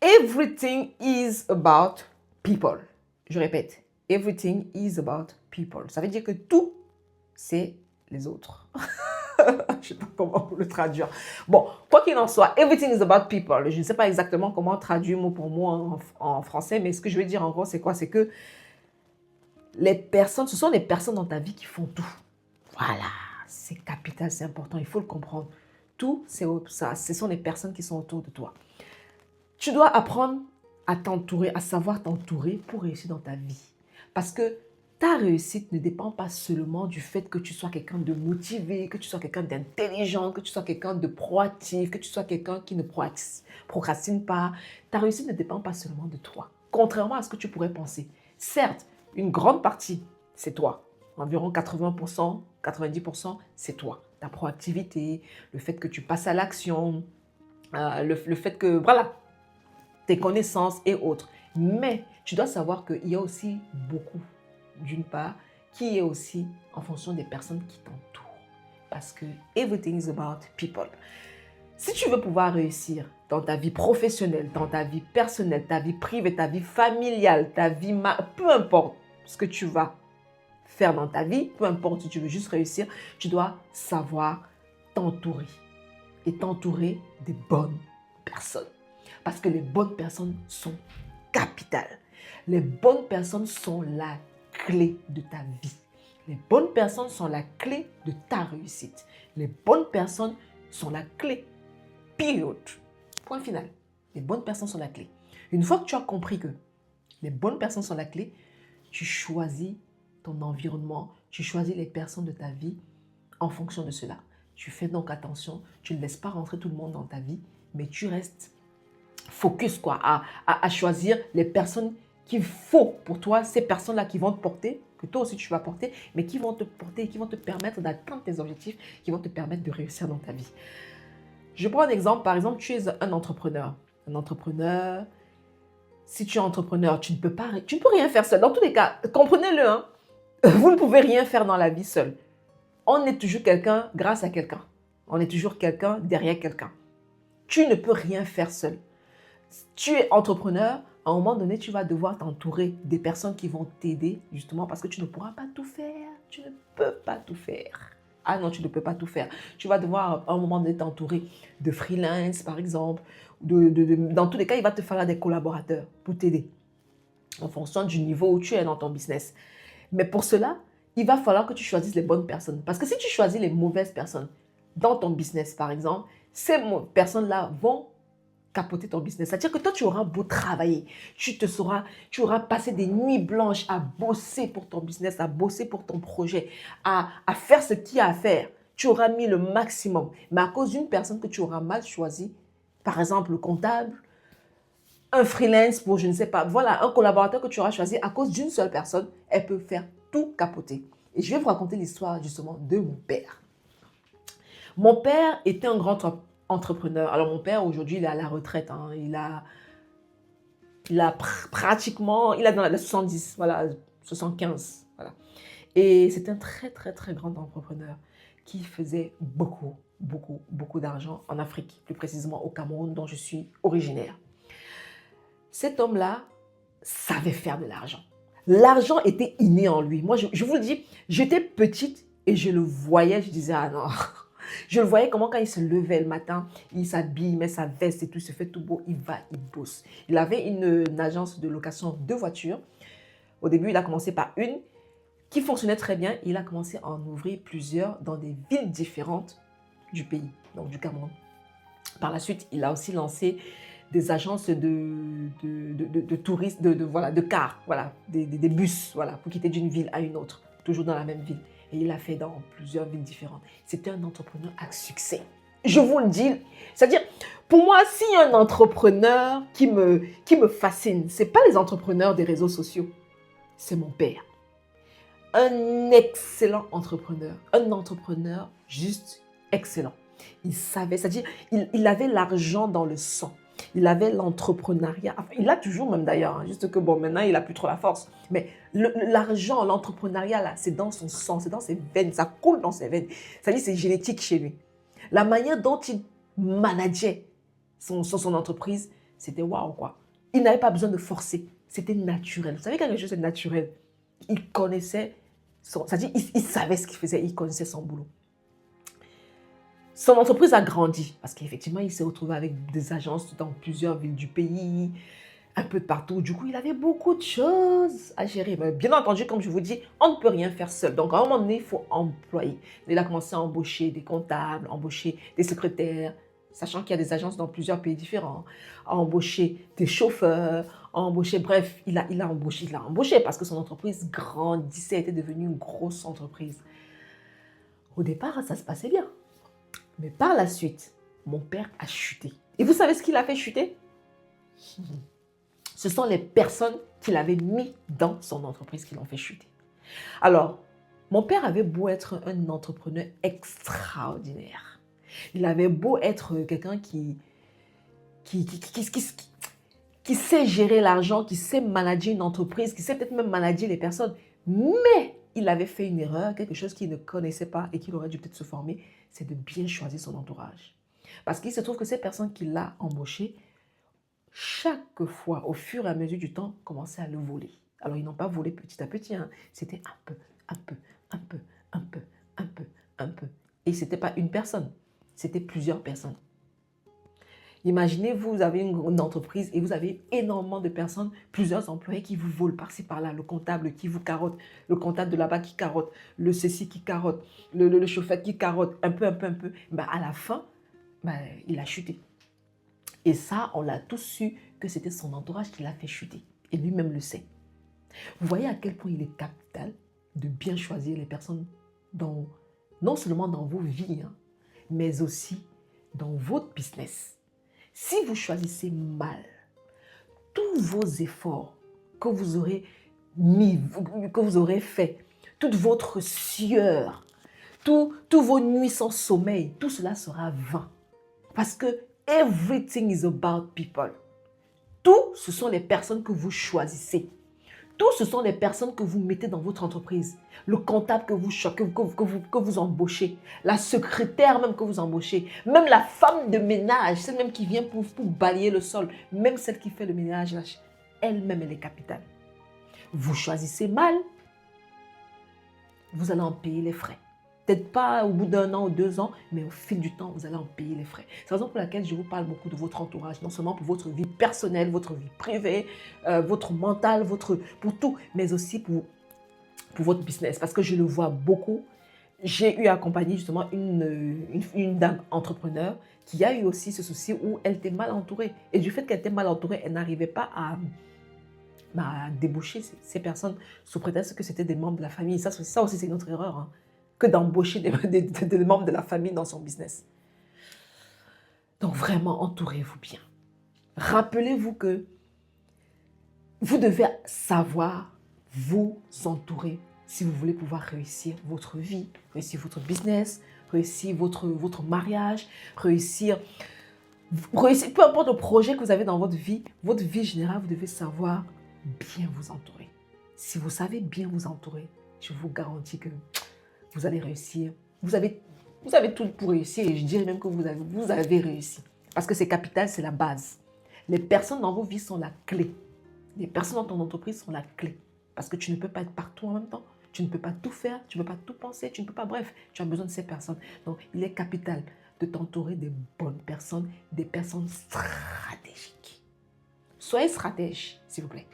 Everything is about people. Je répète, everything is about people. Ça veut dire que tout, c'est les autres. Je ne sais pas comment le traduire. Bon, quoi qu'il en soit, everything is about people. Je ne sais pas exactement comment traduire mot pour mot en français, mais ce que je veux dire en gros, c'est quoi? C'est que les personnes, ce sont les personnes dans ta vie qui font tout. Voilà, c'est capital, c'est important, il faut le comprendre. Tout, c'est ça. Ce sont les personnes qui sont autour de toi. Tu dois apprendre à t'entourer, à savoir t'entourer pour réussir dans ta vie. Parce que ta réussite ne dépend pas seulement du fait que tu sois quelqu'un de motivé, que tu sois quelqu'un d'intelligent, que tu sois quelqu'un de proactif, que tu sois quelqu'un qui ne procrastine pas. Ta réussite ne dépend pas seulement de toi, contrairement à ce que tu pourrais penser. Certes, une grande partie, c'est toi. Environ 80%, 90%, c'est toi. Ta proactivité, le fait que tu passes à l'action, le fait que, voilà, tes connaissances et autres. Mais tu dois savoir qu'il y a aussi beaucoup, d'une part, qui est aussi en fonction des personnes qui t'entourent. Parce que everything is about people. Si tu veux pouvoir réussir dans ta vie professionnelle, dans ta vie personnelle, ta vie privée, ta vie familiale, ta vie, peu importe ce que tu vas faire dans ta vie, peu importe si tu veux juste réussir, tu dois savoir t'entourer. Et t'entourer des bonnes personnes. Parce que les bonnes personnes sont capitales. Les bonnes personnes sont la clé de ta vie. Les bonnes personnes sont la clé de ta réussite. Les bonnes personnes sont la clé. Period. Point final. Les bonnes personnes sont la clé. Une fois que tu as compris que les bonnes personnes sont la clé, tu choisis ton environnement, tu choisis les personnes de ta vie en fonction de cela. Tu fais donc attention, tu ne laisses pas rentrer tout le monde dans ta vie, mais tu restes focus à choisir les personnes qu'il faut pour toi, ces personnes-là qui vont te porter, que toi aussi tu vas porter, mais qui vont te porter, qui vont te permettre d'atteindre tes objectifs, qui vont te permettre de réussir dans ta vie. Je prends un exemple, par exemple, tu es un entrepreneur. Un entrepreneur, si tu es entrepreneur, tu ne peux rien faire seul. Dans tous les cas, comprenez-le, hein, vous ne pouvez rien faire dans la vie seul. On est toujours quelqu'un grâce à quelqu'un. On est toujours quelqu'un derrière quelqu'un. Tu ne peux rien faire seul. Tu es entrepreneur, à un moment donné, tu vas devoir t'entourer des personnes qui vont t'aider, justement parce que tu ne pourras pas tout faire. Tu ne peux pas tout faire. Ah non, tu ne peux pas tout faire. Tu vas devoir, à un moment donné, t'entourer de freelance, par exemple. Dans tous les cas, il va te falloir des collaborateurs pour t'aider, en fonction du niveau où tu es dans ton business. Mais pour cela, il va falloir que tu choisisses les bonnes personnes. Parce que si tu choisis les mauvaises personnes dans ton business, par exemple, ces personnes-là vont capoter ton business. C'est-à-dire que toi, tu auras beau travailler, tu auras passé des nuits blanches à bosser pour ton business, à bosser pour ton projet, à faire ce qu'il y a à faire. Tu auras mis le maximum. Mais à cause d'une personne que tu auras mal choisie, par exemple le comptable, un freelance pour je ne sais pas, voilà, un collaborateur que tu auras choisi à cause d'une seule personne, elle peut faire tout capoter. Et je vais vous raconter l'histoire justement de mon père. Mon père était un grand entrepreneur. Alors mon père aujourd'hui il est à la retraite, hein. Il a pratiquement, il est dans la 70, voilà, 75, voilà. Et c'est un très très très grand entrepreneur qui faisait beaucoup d'argent en Afrique, plus précisément au Cameroun dont je suis originaire. Cet homme-là savait faire de l'argent. L'argent était inné en lui. Moi, je vous le dis, j'étais petite et je le voyais, je disais, ah non. Je le voyais comment quand il se levait le matin, il s'habille, il met sa veste et tout, il se fait tout beau, il va, il bosse. Il avait une agence de location de voitures. Au début, il a commencé par une qui fonctionnait très bien. Il a commencé à en ouvrir plusieurs dans des villes différentes du pays, donc du Cameroun. Par la suite, il a aussi lancé des agences de touristes, de cars, voilà, des bus, voilà, pour quitter d'une ville à une autre, toujours dans la même ville. Et il l'a fait dans plusieurs villes différentes. C'était un entrepreneur à succès. Je vous le dis. C'est-à-dire, pour moi, s'il y a un entrepreneur qui me fascine, ce n'est pas les entrepreneurs des réseaux sociaux. C'est mon père. Un excellent entrepreneur. Un entrepreneur juste excellent. Il savait, c'est-à-dire, il avait l'argent dans le sang. Il avait l'entrepreneuriat. Enfin, il l'a toujours même d'ailleurs. Hein, juste que bon, maintenant, il n'a plus trop la force. Mais l'argent, l'entrepreneuriat, là, c'est dans son sang, c'est dans ses veines. Ça coule dans ses veines. C'est-à-dire, c'est génétique chez lui. La manière dont il manageait son entreprise, c'était waouh, quoi. Il n'avait pas besoin de forcer. C'était naturel. Vous savez, quelque chose de naturel. Il connaissait, c'est-à-dire, il savait ce qu'il faisait, il connaissait son boulot. Son entreprise a grandi parce qu'effectivement, il s'est retrouvé avec des agences dans plusieurs villes du pays, un peu de partout. Du coup, il avait beaucoup de choses à gérer. Mais bien entendu, comme je vous dis, on ne peut rien faire seul. Donc, à un moment donné, il faut employer. Il a commencé à embaucher des comptables, embaucher des secrétaires, sachant qu'il y a des agences dans plusieurs pays différents, à embaucher des chauffeurs, à embaucher, bref, il a embauché parce que son entreprise grandissait, était devenue une grosse entreprise. Au départ, ça se passait bien. Mais par la suite, mon père a chuté. Et vous savez ce qu'il a fait chuter? Ce sont les personnes qu'il avait mis dans son entreprise qui l'ont fait chuter. Alors, mon père avait beau être un entrepreneur extraordinaire. Il avait beau être quelqu'un qui sait gérer l'argent, qui sait manager une entreprise, qui sait peut-être même manager les personnes. Mais il avait fait une erreur, quelque chose qu'il ne connaissait pas et qu'il aurait dû peut-être se former, c'est de bien choisir son entourage. Parce qu'il se trouve que ces personnes qu'il a embauchées, chaque fois, au fur et à mesure du temps, commençaient à le voler. Alors, ils n'ont pas volé petit à petit, hein. C'était un peu, un peu, un peu, un peu, un peu, un peu. Et ce n'était pas une personne, c'était plusieurs personnes. Imaginez, vous avez une entreprise et vous avez énormément de personnes, plusieurs employés qui vous volent par-ci par-là, le comptable qui vous carotte, le comptable de là-bas qui carotte, le ceci qui carotte, le chauffeur qui carotte, un peu. Ben, à la fin, ben, il a chuté. Et ça, on l'a tous su que c'était son entourage qui l'a fait chuter. Et lui-même le sait. Vous voyez à quel point il est capital de bien choisir les personnes non seulement dans vos vies, hein, mais aussi dans votre business. Si vous choisissez mal, tous vos efforts que vous aurez mis, que vous aurez fait, toute votre sueur, tous vos nuits sans sommeil, tout cela sera vain. Parce que everything is about people. Tout, ce sont les personnes que vous choisissez. Tout, ce sont les personnes que vous mettez dans votre entreprise. Le comptable que vous embauchez. La secrétaire même que vous embauchez. Même la femme de ménage, celle même qui vient pour balayer le sol. Même celle qui fait le ménage, elle-même, elle est capitale. Vous choisissez mal, vous allez en payer les frais. Peut-être pas au bout d'un an ou 2 ans, mais au fil du temps, vous allez en payer les frais. C'est la raison pour laquelle je vous parle beaucoup de votre entourage, non seulement pour votre vie personnelle, votre vie privée, votre mental, pour tout, mais aussi pour votre business. Parce que je le vois beaucoup. J'ai eu à accompagner justement une dame entrepreneur qui a eu aussi ce souci où elle était mal entourée. Et du fait qu'elle était mal entourée, elle n'arrivait pas à débaucher ces personnes sous prétexte que c'était des membres de la famille. Ça aussi, c'est une autre erreur, hein, que d'embaucher des membres de la famille dans son business. Donc vraiment, entourez-vous bien. Rappelez-vous que vous devez savoir vous entourer si vous voulez pouvoir réussir votre vie, réussir votre business, réussir votre mariage, réussir, peu importe le projet que vous avez dans votre vie générale, vous devez savoir bien vous entourer. Si vous savez bien vous entourer, je vous garantis que vous allez réussir. Vous avez tout pour réussir et je dirais même que vous avez réussi. Parce que c'est capital, c'est la base. Les personnes dans vos vies sont la clé. Les personnes dans ton entreprise sont la clé. Parce que tu ne peux pas être partout en même temps. Tu ne peux pas tout faire, tu ne peux pas tout penser, tu ne peux pas, bref, tu as besoin de ces personnes. Donc, il est capital de t'entourer des bonnes personnes, des personnes stratégiques. Soyez stratège, s'il vous plaît.